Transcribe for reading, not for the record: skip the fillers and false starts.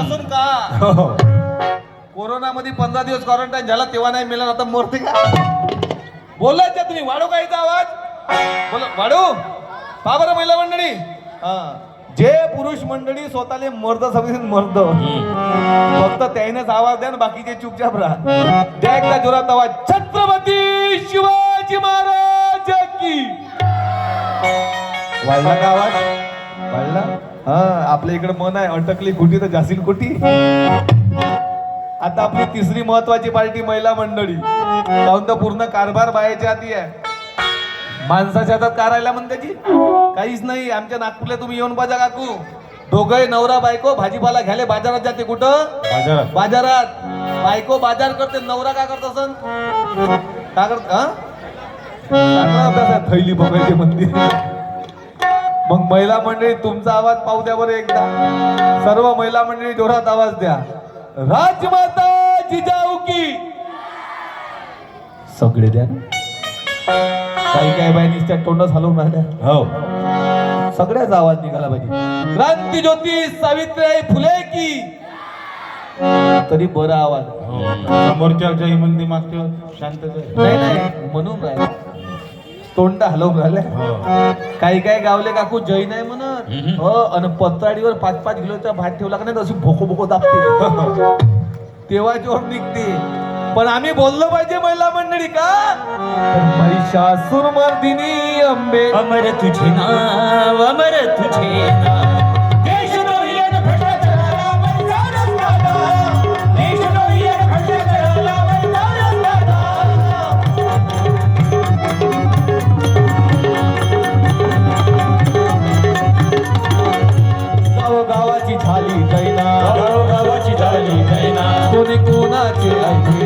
असून का कोरोना मध्ये 15 दिवस क्वारंटाईन झाला तेव्हा नाही मिळाला आता मरते का बोलायच्या तुम्ही वाढू का याचा आवाज बोला वाढू का बरं महिला मंडळी जे पुरुष मंडळी स्वतःले मर्द समजून मर्द फक्त त्यानेच आवाज द्या ना बाकीचे चुपचाप राहा त्या एकदा जोरात आवाज छत्रपती शिवाजी महाराज की वाढला का आवाज वाढला आपल्या इकडे मन आहे अटकली कुठी तर जाशील कुठी आता आपली तिसरी महत्वाची पार्टी महिला मंडळी काहून तर पूर्ण कारभार बायाच्या हाती आहे माणसाच्या हातात कारायला म्हणते की काहीच नाही आमच्या नागपूरला तुम्ही येऊन बघा काकू दोघे नवरा बायको भाजीपाला घ्यायला बाजारात जाते कुठं बाजारात बायको बाजार करते नवरा का करत असन का करत थैली बघायची म्हणते मग महिला मंडळी तुमचा आवाज पाहू द्या बरं एकदा सर्व महिला मंडळी जोरात आवाज द्या राजमाता जिजाऊ की सगळे द्या काही काही बाई नुसत्या तोंडच हलवून राहिल्या हो सगळ्याच आवाज निघाला पाहिजे क्रांती ज्योती सावित्रीबाई फुले की तरी बरा आवाज समोरच्या म्हणते मागच्या शांत नाही म्हणून राहिला तोंड हलवून राहिल्या काही काही गावले काकू जय नाही म्हणत हो आणि पत्राडीवर 5-5 किलोचा भात ठेवला का नाही अशी भोको भोको दाबते तेव्हा जोर निघते पण आम्ही बोललो पाहिजे महिला मंडळी का महिषासुर मर्दिनी अंबे अमर तुझे नाव अमर तुझे नाव देशद्रोहीयन भ्रष्टाचाराला मैदान असताना देशद्रोहीयन भ्रष्टाचाराला मैदान असताना गावगावाची झाली दैना गावगावाची झाली दैना कोणी कोणाचे ऐकले